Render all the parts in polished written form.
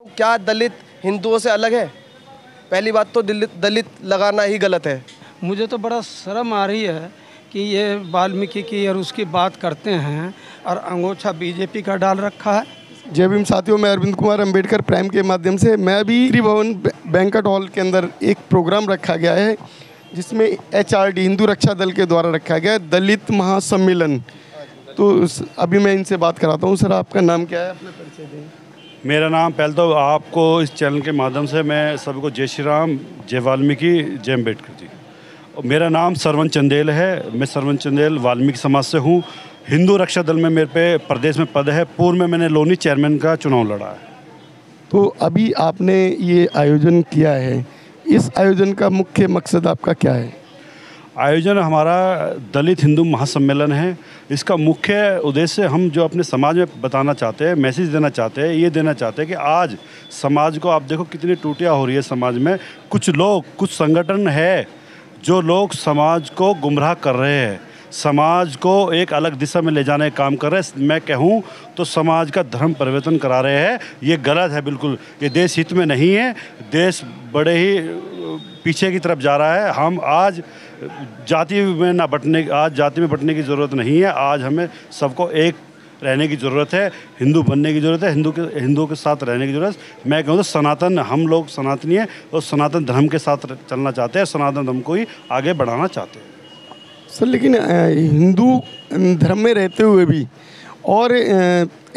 क्या दलित हिंदुओं से अलग है? पहली बात तो दलित लगाना ही गलत है। मुझे तो बड़ा शर्म आ रही है कि ये वाल्मीकि की और उसकी बात करते हैं और अंगोछा बीजेपी का डाल रखा है। जय भीम साथियों, मैं अरविंद कुमार अंबेडकर प्राइम के माध्यम से मैं अभी त्रिभुवन बैंक्वेट हॉल के अंदर एक प्रोग्राम रखा गया है जिसमें HRD हिंदू रक्षा दल के द्वारा रखा गया है दलित महासम्मेलन। तो अभी मैं इनसे बात कराता हूँ। सर, आपका नाम क्या है? अपना परिचय दें। मेरा नाम, पहले तो आपको इस चैनल के माध्यम से मैं सभी को जय श्री राम, जय वाल्मीकि, जय अम्बेडकर जी। और मेरा नाम सरवन चंदेल है। मैं सरवन चंदेल वाल्मीकि समाज से हूँ। हिंदू रक्षा दल में मेरे पे प्रदेश में पद है। पूर्व में मैंने लोनी चेयरमैन का चुनाव लड़ा है। तो अभी आपने ये आयोजन किया है, इस आयोजन का मुख्य मकसद आपका क्या है? आयोजन हमारा दलित हिंदू महासम्मेलन है। इसका मुख्य उद्देश्य हम जो अपने समाज में बताना चाहते हैं, मैसेज देना चाहते हैं, ये देना चाहते हैं कि आज समाज को आप देखो कितनी टूटियाँ हो रही है समाज में। कुछ लोग, कुछ संगठन है जो लोग समाज को गुमराह कर रहे हैं, समाज को एक अलग दिशा में ले जाने का काम कर रहे हैं। मैं कहूँ तो समाज का धर्म परिवर्तन करा रहे हैं। ये गलत है बिल्कुल। ये देश हित में नहीं है। देश बड़े ही पीछे की तरफ जा रहा है। हम आज जाति में जाति में बंटने की ज़रूरत नहीं है। आज हमें सबको एक रहने की ज़रूरत है, हिंदू बनने की ज़रूरत है, हिंदू के साथ रहने की ज़रूरत। मैं कहूँ तो सनातन, हम लोग सनातनी हैं और सनातन धर्म के साथ चलना चाहते हैं, सनातन धर्म को ही आगे बढ़ाना चाहते हैं। सर, लेकिन हिंदू धर्म में रहते हुए भी और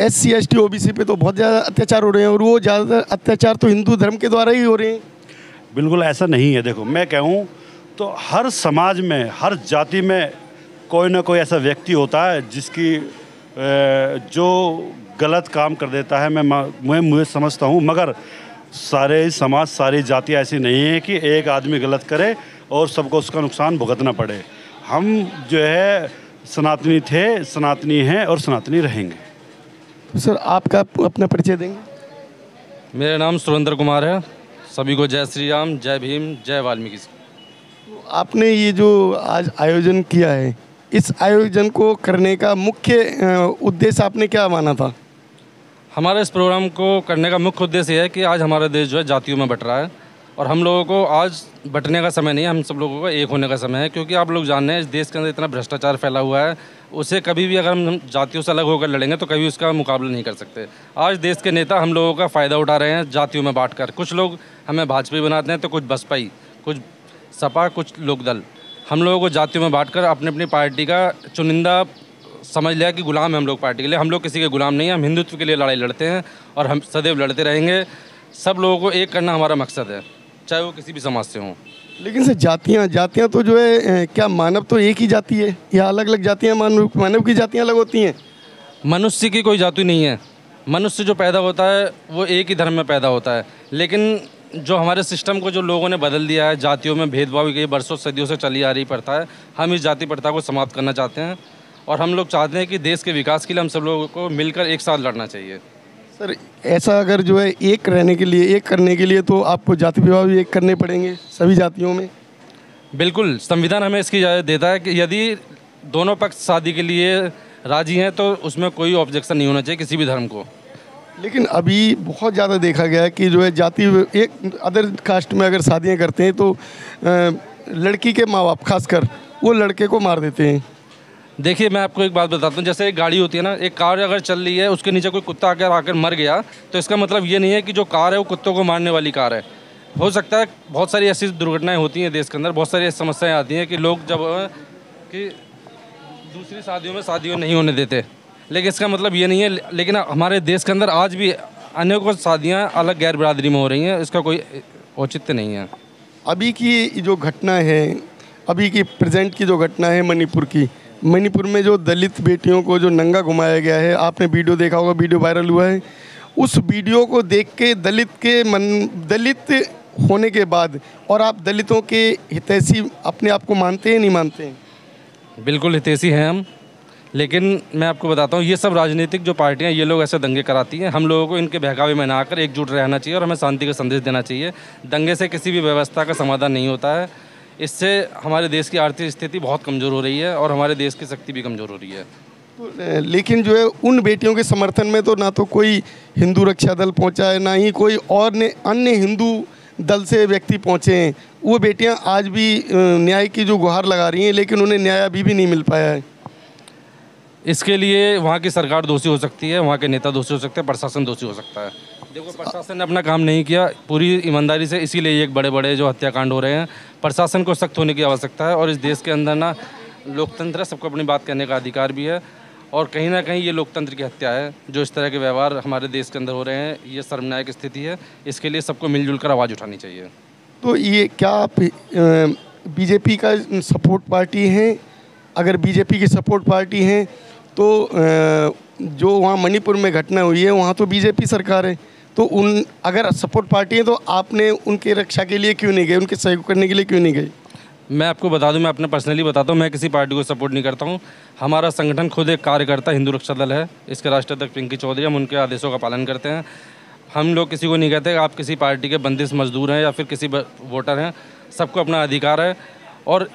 SC ST OBC पे तो बहुत ज़्यादा अत्याचार हो रहे हैं और वो ज़्यादातर अत्याचार तो हिंदू धर्म के द्वारा ही हो रहे हैं। बिल्कुल ऐसा नहीं है। देखो, मैं कहूँ तो हर समाज में, हर जाति में कोई ना कोई ऐसा व्यक्ति होता है जिसकी जो गलत काम कर देता है। मुझे समझता हूँ, मगर सारे समाज, सारी जातियाँ ऐसी नहीं है कि एक आदमी गलत करे और सबको उसका नुकसान भुगतना पड़े। हम जो है सनातनी थे, सनातनी हैं और सनातनी रहेंगे। तो सर, आपका अपना परिचय देंगे? मेरा नाम सुरेंद्र कुमार है। सभी को जय श्री राम, जय भीम, जय वाल्मीकि। तो आपने ये जो आज आयोजन किया है, इस आयोजन को करने का मुख्य उद्देश्य आपने क्या माना था? हमारे इस प्रोग्राम को करने का मुख्य उद्देश्य यह है कि आज हमारा देश जो है जातियों में बट रहा है और हम लोगों को आज बटने का समय नहीं है, हम सब लोगों को एक होने का समय है। क्योंकि आप लोग जान रहे हैं इस देश के अंदर इतना भ्रष्टाचार फैला हुआ है, उसे कभी भी अगर हम जातियों से अलग होकर लड़ेंगे तो कभी उसका मुकाबला नहीं कर सकते। आज देश के नेता हम लोगों का फ़ायदा उठा रहे हैं जातियों में बांटकर। कुछ लोग हमें भाजपा बनाते हैं तो कुछ बसपाई, कुछ सपा, कुछ लोकदल। हम लोगों को जातियों में बांटकर अपनी अपनी पार्टी का चुनिंदा समझ लिया कि गुलाम है हम लोग पार्टी के लिए। हम लोग किसी के गुलाम नहीं हैं। हम हिंदुत्व के लिए लड़ाई लड़ते हैं और हम सदैव लड़ते रहेंगे। सब लोगों को एक करना हमारा मकसद है, चाहे वो किसी भी समाज से हों। लेकिन सर, जातियाँ तो जो है, क्या मानव तो एक ही जाति है या अलग अलग जातियाँ? मानव की जातियाँ अलग होती हैं? मनुष्य की कोई जाति नहीं है। मनुष्य जो पैदा होता है वो एक ही धर्म में पैदा होता है। लेकिन जो हमारे सिस्टम को जो लोगों ने बदल दिया है, जातियों में भेदभाव की बरसों सदियों से चली आ रही प्रथा है, हम इस जाति प्रथा को समाप्त करना चाहते हैं। और हम लोग चाहते हैं कि देश के विकास के लिए हम सब लोगों को मिलकर एक साथ लड़ना चाहिए। सर, ऐसा अगर जो है एक रहने के लिए, एक करने के लिए तो आपको जाति विवाह भी एक करने पड़ेंगे सभी जातियों में? बिल्कुल, संविधान हमें इसकी इजाज़त देता है कि यदि दोनों पक्ष शादी के लिए राजी हैं तो उसमें कोई ऑब्जेक्शन नहीं होना चाहिए किसी भी धर्म को। लेकिन अभी बहुत ज़्यादा देखा गया है कि जो है जाति, एक अदर कास्ट में अगर शादियाँ करते हैं तो लड़की के माँ बाप खासकर वो लड़के को मार देते हैं। देखिए, मैं आपको एक बात बताता हूँ। जैसे एक गाड़ी होती है ना, एक कार अगर चल रही है, उसके नीचे कोई कुत्ता आकर मर गया तो इसका मतलब ये नहीं है कि जो कार है वो कुत्तों को मारने वाली कार है। हो सकता है बहुत सारी ऐसी दुर्घटनाएं होती हैं देश के अंदर, बहुत सारी ऐसी समस्याएं आती हैं कि लोग जब कि दूसरी शादियों नहीं होने देते, लेकिन इसका मतलब ये नहीं है। लेकिन हमारे देश के अंदर आज भी अनेकों शादियाँ अलग गैर बिरादरी में हो रही हैं, इसका कोई औचित्य नहीं है। अभी की जो घटना है, अभी की प्रेजेंट की जो घटना है मणिपुर में जो दलित बेटियों को जो नंगा घुमाया गया है, आपने वीडियो देखा होगा, वीडियो वायरल हुआ है। उस वीडियो को देख के दलित होने के बाद और आप दलितों के हितैषी अपने आप को मानते हैं, नहीं मानते हैं? बिल्कुल हितैषी हैं हम। लेकिन मैं आपको बताता हूँ, ये सब राजनीतिक जो पार्टियाँ, ये लोग ऐसे दंगे कराती हैं। हम लोगों को इनके बहकावे में ना आकर एकजुट रहना चाहिए और हमें शांति का संदेश देना चाहिए। दंगे से किसी भी व्यवस्था का समाधान नहीं होता है। इससे हमारे देश की आर्थिक स्थिति बहुत कमज़ोर हो रही है और हमारे देश की शक्ति भी कमज़ोर हो रही है। तो लेकिन जो है उन बेटियों के समर्थन में तो ना तो कोई हिंदू रक्षा दल पहुंचा है, ना ही कोई और ने अन्य हिंदू दल से व्यक्ति पहुंचे हैं। वो बेटियां आज भी न्याय की जो गुहार लगा रही हैं, लेकिन उन्हें न्याय अभी भी नहीं मिल पाया है। इसके लिए वहाँ की सरकार दोषी हो सकती है, वहाँ के नेता दोषी हो सकते हैं, प्रशासन दोषी हो सकता है। देखो, प्रशासन ने अपना काम नहीं किया पूरी ईमानदारी से, इसीलिए ये बड़े बड़े जो हत्याकांड हो रहे हैं। प्रशासन को सख्त होने की आवश्यकता है और इस देश के अंदर ना लोकतंत्र है, सबको अपनी बात करने का अधिकार भी है। और कहीं ना कहीं ये लोकतंत्र की हत्या है। जो इस तरह के व्यवहार हमारे देश के अंदर हो रहे हैं, ये शर्मनाक स्थिति है। इसके लिए सबको मिलजुल कर आवाज़ उठानी चाहिए। तो ये क्या आप बीजेपी का सपोर्ट पार्टी हैं? अगर बीजेपी की सपोर्ट पार्टी हैं तो जो वहाँ मणिपुर में घटना हुई है वहाँ तो बीजेपी सरकार है, तो उन अगर सपोर्ट पार्टी है तो आपने उनके रक्षा के लिए क्यों नहीं गए, उनके सहयोग करने के लिए क्यों नहीं गए? मैं आपको बता दूं, मैं अपने पर्सनली बताता हूं, मैं किसी पार्टी को सपोर्ट नहीं करता हूं। हमारा संगठन खुद एक कार्यकर्ता हिंदू रक्षा दल है, इसके राष्ट्रीय अध्यक्ष पिंकी चौधरी, हम उनके आदेशों का पालन करते हैं। हम लोग किसी को नहीं कहते आप किसी पार्टी के बंदिश मजदूर हैं या फिर किसी वोटर हैं, सबको अपना अधिकार है। और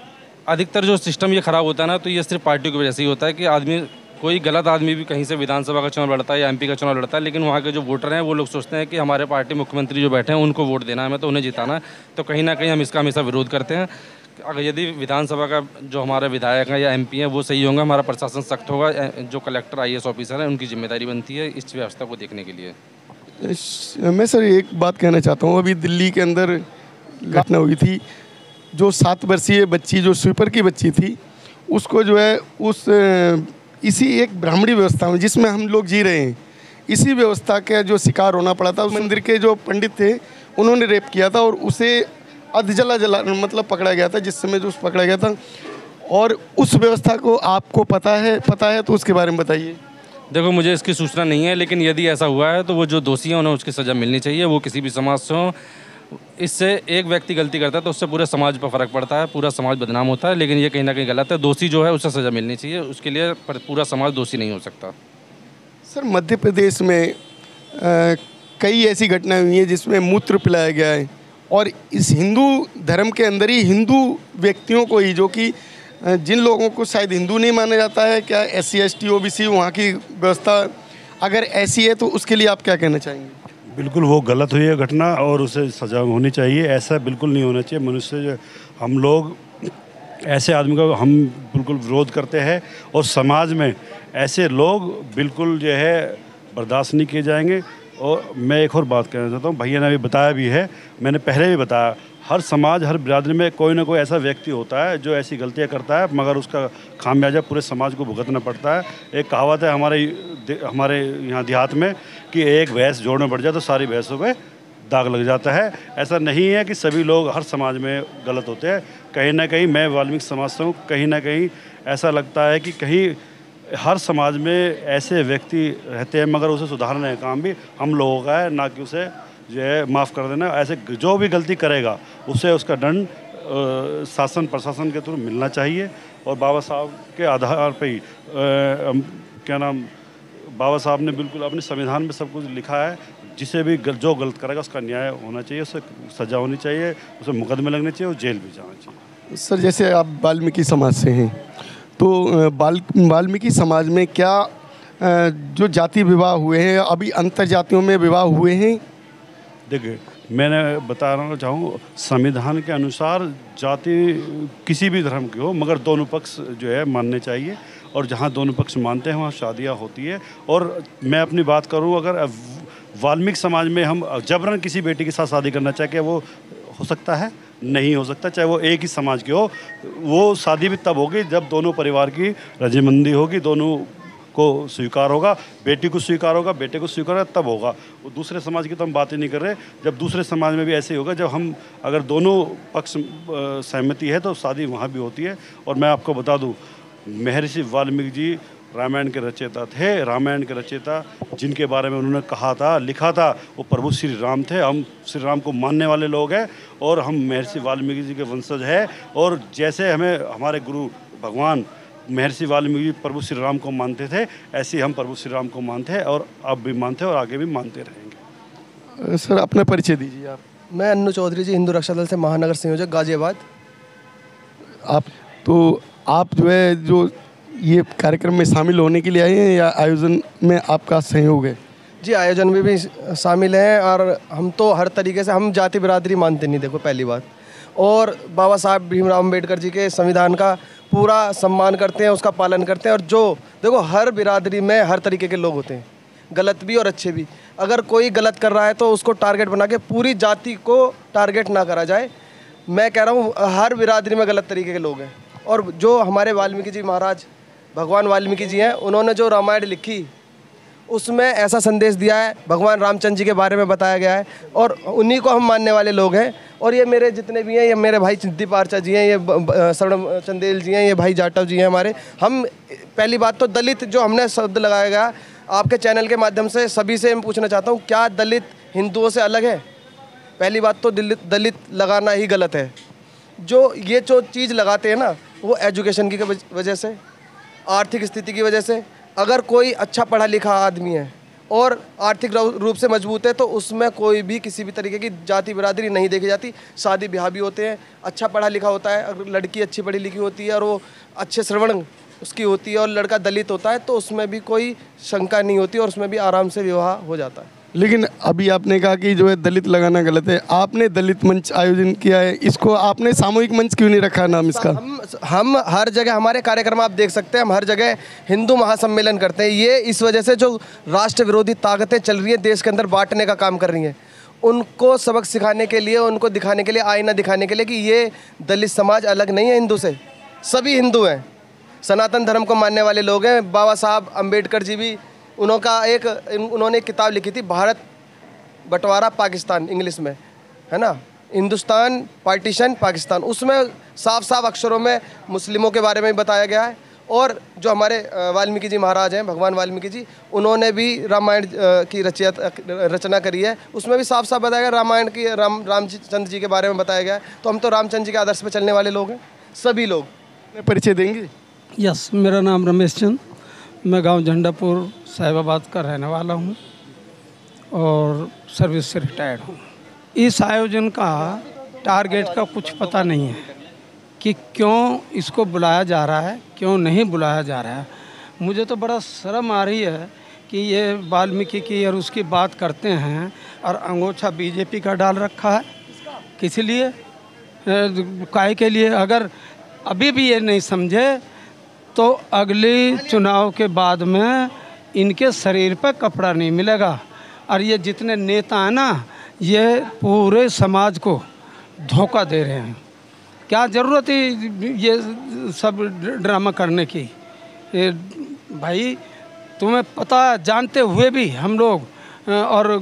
अधिकतर जो सिस्टम ये ख़राब होता है ना, तो ये सिर्फ पार्टी की वजह से ही होता है कि आदमी, कोई गलत आदमी भी कहीं से विधानसभा का चुनाव लड़ता है या एमपी का चुनाव लड़ता है, लेकिन वहाँ के जो वोटर हैं वो लोग सोचते हैं कि हमारे पार्टी मुख्यमंत्री जो बैठे हैं उनको वोट देना है, हमें तो उन्हें जिताना है। तो कहीं ना कहीं हम इसका हमेशा विरोध करते हैं। अगर यदि विधानसभा का जो हमारे विधायक हैं या एमपी हैं वो सही होंगे, हमारा प्रशासन सख्त होगा, जो कलेक्टर आईएएस ऑफिसर हैं उनकी जिम्मेदारी बनती है इस व्यवस्था को देखने के लिए। मैं सर एक बात कहना चाहता हूँ, अभी दिल्ली के अंदर घटना हुई थी, जो 7 वर्षीय बच्ची, जो स्वीपर की बच्ची थी, उसको जो है उस इसी एक ब्राह्मणी व्यवस्था में जिसमें हम लोग जी रहे हैं, इसी व्यवस्था का जो शिकार होना पड़ा था। उस मंदिर के जो पंडित थे उन्होंने रेप किया था और उसे अधजला मतलब पकड़ा गया था, जिस समय जो पकड़ा गया था। और उस व्यवस्था को आपको पता है तो उसके बारे में बताइए। देखो, मुझे इसकी सूचना नहीं है, लेकिन यदि ऐसा हुआ है तो वो जो दोषी हैं उन्हें उसकी सज़ा मिलनी चाहिए, वो किसी भी समाज से हो। इससे एक व्यक्ति गलती करता है तो उससे पूरे समाज पर फ़र्क पड़ता है, पूरा समाज बदनाम होता है, लेकिन ये कहीं ना कहीं गलत है। दोषी जो है उसे सज़ा मिलनी चाहिए, उसके लिए पूरा समाज दोषी नहीं हो सकता। सर, मध्य प्रदेश में कई ऐसी घटनाएं हुई हैं जिसमें मूत्र पिलाया गया है, और इस हिंदू धर्म के अंदर ही हिंदू व्यक्तियों को ही, जो कि जिन लोगों को शायद हिंदू नहीं माना जाता है, क्या SC ST OBC वहाँ की व्यवस्था अगर ऐसी है तो उसके लिए आप क्या कहना चाहेंगे? बिल्कुल वो गलत हुई है घटना और उसे सज़ा होनी चाहिए। ऐसा बिल्कुल नहीं होना चाहिए। मनुष्य जो हम लोग ऐसे आदमी का हम बिल्कुल विरोध करते हैं और समाज में ऐसे लोग बिल्कुल जो है बर्दाश्त नहीं किए जाएंगे। और मैं एक और बात कहना चाहता हूँ, भैया ने अभी बताया भी है, मैंने पहले भी बताया, हर समाज हर बिरादरी में कोई ना कोई ऐसा व्यक्ति होता है जो ऐसी गलतियाँ करता है, मगर उसका खामियाजा पूरे समाज को भुगतना पड़ता है। एक कहावत है हमारे यहाँ देहात में कि एक भैंस जोड़ में बढ़ जाए तो सारी भैंसों पे दाग लग जाता है। ऐसा नहीं है कि सभी लोग हर समाज में गलत होते हैं। कहीं ना कहीं मैं वाल्मीकि समाज से हूँ, कहीं ना कहीं ऐसा लगता है कि कहीं हर समाज में ऐसे व्यक्ति रहते हैं, मगर उसे सुधारने का काम भी हम लोगों का है, ना कि उसे जो है माफ़ कर देना। ऐसे जो भी गलती करेगा उसे उसका दंड शासन प्रशासन के थ्रू मिलना चाहिए। और बाबा साहब के आधार पे ही क्या नाम, बाबा साहब ने बिल्कुल अपने संविधान में सब कुछ लिखा है, जिसे भी जो गलत करेगा उसका न्याय होना चाहिए, उसे सज़ा होनी चाहिए, उसे मुकदमे लगने चाहिए और जेल भी जाना चाहिए। सर, जैसे आप वाल्मीकि समाज से हैं, तो वाल्मीकि समाज में क्या जो जाति विवाह हुए हैं, अभी अंतर जातियों में विवाह हुए हैं? देखिए, मैंने बताना चाहूँ, संविधान के अनुसार जाति किसी भी धर्म की हो, मगर दोनों पक्ष जो है मानने चाहिए, और जहाँ दोनों पक्ष मानते हैं वहाँ शादियाँ होती है। और मैं अपनी बात करूँ, अगर वाल्मीकि समाज में हम जबरन किसी बेटी के साथ शादी करना चाहे, क्या वो हो सकता है? नहीं हो सकता। चाहे वो एक ही समाज की हो, वो शादी भी तब होगी जब दोनों परिवार की रजामंदी होगी, दोनों को स्वीकार होगा, बेटी को स्वीकार होगा, बेटे को स्वीकार होगा, तब होगा। वो दूसरे समाज की तो हम बात ही नहीं कर रहे। जब दूसरे समाज में भी ऐसे ही होगा, जब हम अगर दोनों पक्ष सहमति है तो शादी वहाँ भी होती है। और मैं आपको बता दूँ, महर्षि वाल्मीकि जी रामायण के रचयिता थे। रामायण के रचयिता जिनके बारे में उन्होंने कहा था, लिखा था, वो प्रभु श्री राम थे। हम श्री राम को मानने वाले लोग हैं और हम महर्षि वाल्मीकि जी के वंशज हैं। और जैसे हमें हमारे गुरु भगवान महर्षि वाल्मीकि जी प्रभु श्री राम को मानते थे, ऐसे ही हम प्रभु श्री राम को मानते हैं और अब भी मानते हैं और आगे भी मानते रहेंगे। सर, अपना परिचय दीजिए आप। मैं अन्नू चौधरी जी, हिंदू रक्षा दल से महानगर संयोजक, गाजियाबाद। आप जो है जो ये कार्यक्रम में शामिल होने के लिए आए हैं या आयोजन में आपका सहयोग है? जी, आयोजन में भी शामिल हैं और हम तो हर तरीके से, हम जाति बिरादरी मानते नहीं, देखो पहली बात, और बाबा साहब भीमराव अम्बेडकर जी के संविधान का पूरा सम्मान करते हैं, उसका पालन करते हैं। और जो देखो हर बिरादरी में हर तरीके के लोग होते हैं, गलत भी और अच्छे भी। अगर कोई गलत कर रहा है तो उसको टारगेट बना के पूरी जाति को टारगेट ना करा जाए। मैं कह रहा हूँ हर बिरादरी में गलत तरीके के लोग हैं। और जो हमारे वाल्मीकि जी महाराज, भगवान वाल्मीकि जी हैं, उन्होंने जो रामायण लिखी उसमें ऐसा संदेश दिया है, भगवान रामचंद्र जी के बारे में बताया गया है, और उन्हीं को हम मानने वाले लोग हैं। और ये मेरे जितने भी हैं, ये मेरे भाई चिंदीप आर्चा जी हैं, ये शरण चंदेल जी हैं, ये भाई जाटव जी हैं हमारे। हम पहली बात तो दलित जो हमने शब्द लगाया गया आपके चैनल के माध्यम से सभी से मैं पूछना चाहता हूँ, क्या दलित हिंदुओं से अलग है? पहली बात तो दलित लगाना ही गलत है। ये जो चीज़ लगाते हैं ना, वो एजुकेशन की वजह से, आर्थिक स्थिति की वजह से। अगर कोई अच्छा पढ़ा लिखा आदमी है और आर्थिक रूप से मजबूत है तो उसमें कोई भी किसी भी तरीके की जाति बिरादरी नहीं देखी जाती। शादी ब्याह भी होते हैं, अच्छा पढ़ा लिखा होता है, अगर लड़की अच्छी पढ़ी लिखी होती है और वो अच्छे श्रवण उसकी होती है और लड़का दलित होता है तो उसमें भी कोई शंका नहीं होती और उसमें भी आराम से विवाह हो जाता है। लेकिन अभी आपने कहा कि जो है दलित लगाना गलत है, आपने दलित मंच आयोजन किया है, इसको आपने सामूहिक मंच क्यों नहीं रखा नाम इसका? हम हर जगह हमारे कार्यक्रम आप देख सकते हैं, हम हर जगह हिंदू महासम्मेलन करते हैं। ये इस वजह से जो राष्ट्र विरोधी ताकतें चल रही हैं देश के अंदर बांटने का काम कर रही हैं, उनको सबक सिखाने के लिए, उनको दिखाने के लिए, आईना दिखाने के लिए कि ये दलित समाज अलग नहीं है हिंदू से, सभी हिंदू हैं, सनातन धर्म को मानने वाले लोग हैं। बाबा साहब अम्बेडकर जी भी उन्होंने एक किताब लिखी थी, भारत बंटवारा पाकिस्तान, इंग्लिश में है ना, हिंदुस्तान पार्टीशन पाकिस्तान। उसमें साफ साफ अक्षरों में मुस्लिमों के बारे में बताया गया है। और जो हमारे वाल्मीकि जी महाराज हैं, भगवान वाल्मीकि जी, उन्होंने भी रामायण की रचना करी है, उसमें भी साफ साफ बताया गया, रामायण की रामचंद्र जी के बारे में बताया गया है। तो हम तो रामचंद्र जी के आदर्श पर चलने वाले लोग हैं, सभी लोग। परिचय देंगे? यस, मेरा नाम रमेश चंद, मैं गांव झंडापुर साहिबाबाद का रहने वाला हूं और सर्विस से रिटायर्ड हूं। इस आयोजन का टारगेट का कुछ पता नहीं है कि क्यों इसको बुलाया जा रहा है, क्यों नहीं बुलाया जा रहा है। मुझे तो बड़ा शर्म आ रही है कि ये वाल्मीकि की और उसकी बात करते हैं और अंगोछा बीजेपी का डाल रखा है। किस लिए, काहे के लिए? अगर अभी भी ये नहीं समझे तो अगले चुनाव के बाद में इनके शरीर पर कपड़ा नहीं मिलेगा। और ये जितने नेता हैं ना, ये पूरे समाज को धोखा दे रहे हैं। क्या ज़रूरत है ये सब ड्रामा करने की? भाई तुम्हें पता, जानते हुए भी हम लोग और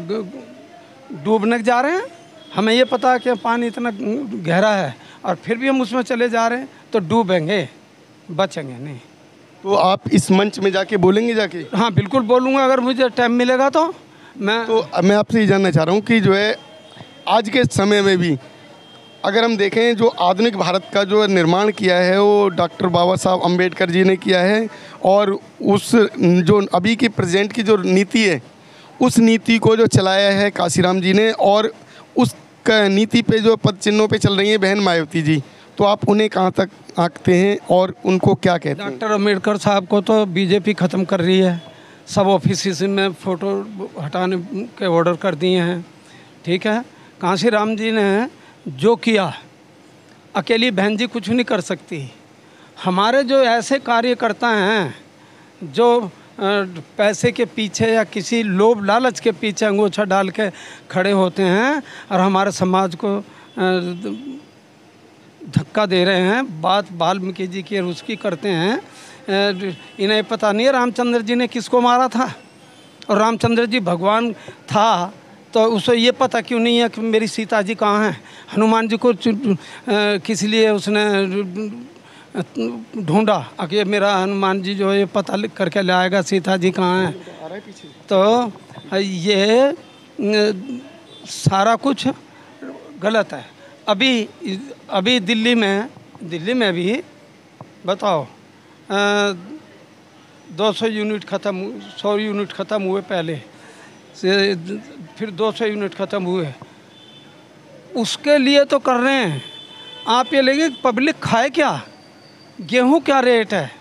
डूबने जा रहे हैं। हमें ये पता है कि पानी इतना गहरा है और फिर भी हम उसमें चले जा रहे हैं, तो डूबेंगे, बचेंगे नहीं। तो आप इस मंच में जाके बोलेंगे जाके? हाँ बिल्कुल बोलूँगा, अगर मुझे टाइम मिलेगा तो। मैं आपसे ये जानना चाह रहा हूँ कि जो है आज के समय में भी अगर हम देखें, जो आधुनिक भारत का जो निर्माण किया है वो डॉक्टर बाबा साहब अम्बेडकर जी ने किया है, और उस जो अभी की प्रेजेंट की जो नीति है उस नीति को जो चलाया है काशीराम जी ने, और उस नीति पे जो पद चिन्हों पे चल रही हैं बहन मायावती जी, तो आप उन्हें कहाँ तक आंकते हैं और उनको क्या कहते हैं? डॉक्टर अम्बेडकर साहब को तो बीजेपी ख़त्म कर रही है, सब ऑफिस में फ़ोटो हटाने के ऑर्डर कर दिए हैं। ठीक है, काशीराम जी ने जो किया, अकेली बहन जी कुछ नहीं कर सकती। हमारे जो ऐसे कार्यकर्ता हैं जो पैसे के पीछे या किसी लोभ लालच के पीछे अंगूठा डाल के खड़े होते हैं और हमारे समाज को धक्का दे रहे हैं, बात वाल्मीकि जी की और उसकी करते हैं। इन्हें पता नहीं है रामचंद्र जी ने किसको मारा था, और रामचंद्र जी भगवान था तो उसे ये पता क्यों नहीं है कि मेरी सीता जी कहाँ हैं? हनुमान जी को किस लिए उसने ढूंढा कि मेरा हनुमान जी जो है पता करके ले आएगा सीता जी कहाँ हैं? तो ये सारा कुछ गलत है। अभी दिल्ली में भी बताओ 200 यूनिट ख़त्म, 100 यूनिट ख़त्म हुए पहले से, फिर 200 यूनिट ख़त्म हुए। उसके लिए तो कर रहे हैं। आप ये लेंगे पब्लिक खाए क्या? गेहूं क्या रेट है?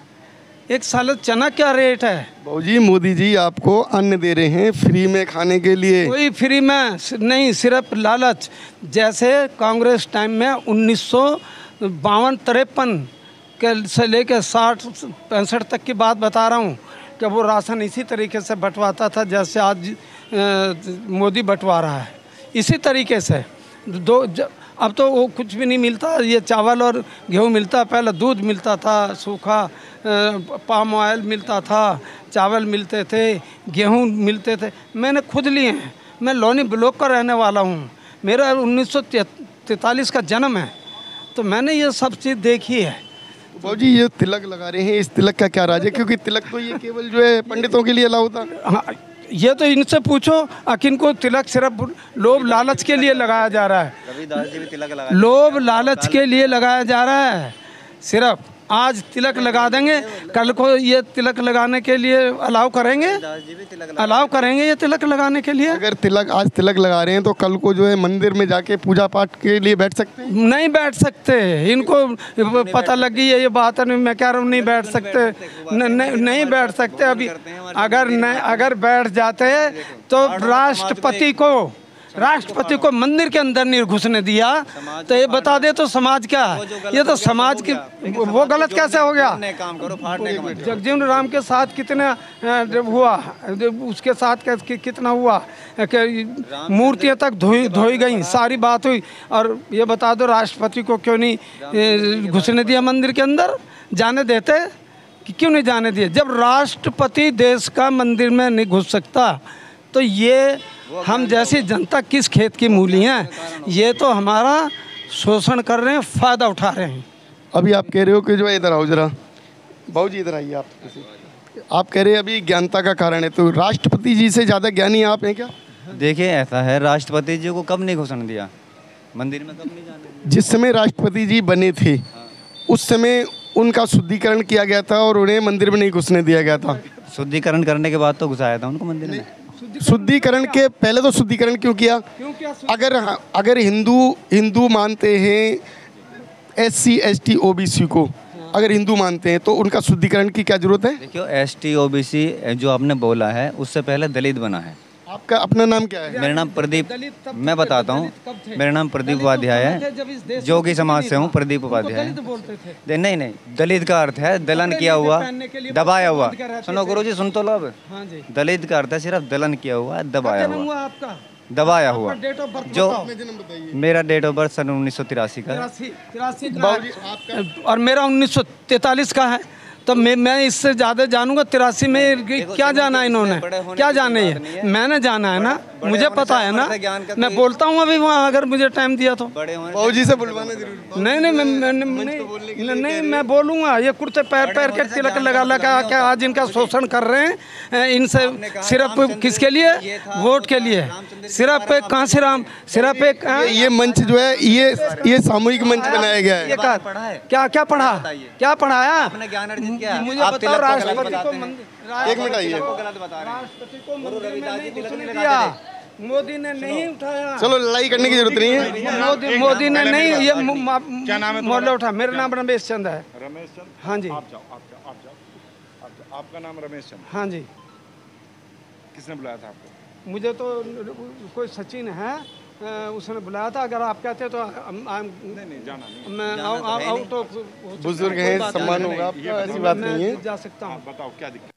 एक साल चना क्या रेट है? बाबूजी मोदी जी आपको अन्न दे रहे हैं फ्री में खाने के लिए। कोई फ्री में नहीं, सिर्फ लालच। जैसे कांग्रेस टाइम में 1952-53 के से लेकर 60-65 तक की बात बता रहा हूँ कि वो राशन इसी तरीके से बंटवाता था जैसे आज मोदी बंटवा रहा है। इसी तरीके से अब तो वो कुछ भी नहीं मिलता, ये चावल और गेहूँ मिलता। पहले दूध मिलता था, सूखा पाम ऑयल मिलता था, चावल मिलते थे, गेहूँ मिलते थे। मैंने खुद लिए हैं। मैं लोनी ब्लॉक का रहने वाला हूँ। मेरा 1943 का जन्म है, तो मैंने ये सब चीज़ देखी है। बाबूजी ये तिलक लगा रहे हैं, इस तिलक का क्या राज है? क्योंकि तिलक तो ये केवल जो है पंडितों के लिए अलाउ होता। हाँ, ये तो इनसे पूछो। अकिन को तिलक सिर्फ लोभ लालच के लिए लगाया जा रहा है। रविदास जी भी तिलक लगा, लोभ लालच के लिए लगाया जा रहा है सिर्फ। आज तिलक लगा देंगे, कल को ये तिलक लगाने के लिए अलाउ करेंगे, अलाउ करेंगे ये तिलक लगाने के लिए। अगर तिलक आज तिलक लगा रहे हैं तो कल को जो है मंदिर में जाके पूजा पाठ के लिए बैठ सकते हैं? नहीं बैठ सकते। इनको पता लग गई है ये बात है। मैं कह रहा हूँ नहीं बैठ सकते, नहीं बैठ सकते अभी। अगर बैठ जाते तो राष्ट्रपति को मंदिर के अंदर नहीं घुसने दिया, तो ये बता दे तो समाज क्या है? ये तो समाज की वो गलत कैसे हो गया? जगजीवन राम के साथ कितना हुआ, उसके साथ कितना हुआ कि मूर्तियां तक धोई गई, सारी बात हुई। और ये बता दो राष्ट्रपति को क्यों नहीं घुसने दिया मंदिर के अंदर? जाने देते कि क्यों नहीं जाने दिए? जब राष्ट्रपति देश का मंदिर में नहीं घुस सकता तो ये हम जैसी जनता किस खेत की मूली हैं? ये तो हमारा शोषण कर रहे हैं, फ़ायदा उठा रहे हैं। अभी आप कह रहे हो कि जो है इधर आओ जरा, बाबूजी इधर आइए। आप कह रहे हैं अभी ज्ञानता का कारण है, तो राष्ट्रपति जी से ज़्यादा ज्ञानी आप हैं क्या? देखिए ऐसा है, राष्ट्रपति जी को कब नहीं घुसने दिया मंदिर में, कब नहीं जाने दिया? जिस समय राष्ट्रपति जी बने थे उस समय उनका शुद्धिकरण किया गया था और उन्हें मंदिर में नहीं घुसने दिया गया था। शुद्धिकरण करने के बाद तो घुसाया था उनको मंदिर में। शुद्धिकरण के पहले तो शुद्धिकरण क्यों किया? अगर हिंदू मानते हैं SC ST OBC को, अगर हिंदू मानते हैं तो उनका शुद्धिकरण की क्या जरूरत है? देखियो ST OBC जो आपने बोला है उससे पहले दलित बना है। आपका अपना नाम क्या है? मेरा नाम प्रदीप, मैं बताता हूँ। मेरा नाम प्रदीप उपाध्याय है, जोगी समाज से हूँ। प्रदीप उपाध्याय। नहीं, दलित का अर्थ है दलन किया हुआ, दबाया हुआ। सुनो गुरुजी, सुन तो लो अब। दलित का अर्थ है सिर्फ दलन किया हुआ, दबाया हुआ, दबाया हुआ। जो मेरा डेट ऑफ बर्थ सन 1983 का, और मेरा 1943 का है। तो मैं इससे ज़्यादा जानूंगा। 83 में क्या जाना है इन्होंने, क्या जाने है? मैंने जाना है ना, मुझे पता है ना। मैं बोलता हूँ अभी वहाँ, अगर मुझे टाइम दिया तो। बाबूजी से बुलवाना जरूर। नहीं, मैं बोलूँगा। ये कुर्ते पैर के तिलक लगा क्या आज इनका शोषण कर रहे हैं। इनसे सिर्फ किसके लिए? वोट के लिए। सिर्फ एक कांसीराम, सिर्फ एक ये मंच जो है ये सामूहिक मंच बनाया गया है। क्या पढ़ाया? मुझे बताओ, राष्ट्रपति को एक मिनट आइए, राष्ट्रपति को मंदिर में नहीं घुसने दिया, मोदी ने नहीं उठाया। चलो लड़ाई करने की जरूरत नहीं है। मोदी ने नहीं, ये क्या नाम है मोहल्ला उठा। मेरा नाम रमेश चंद है। रमेश चंद? हाँ जी। आप जाओ। आपका नाम रमेश चंद? हाँ जी। किसने बुलाया था आपको? मुझे तो कोई सचिन है, उसने बुलाया था। अगर आप कहते तो नहीं जाना नहीं, मैं आउट ऑफ बुजुर्ग हैं, सम्मान होगा आपका, ऐसी बात नहीं है। जा सकता हूँ। बताओ क्या दिक्कत?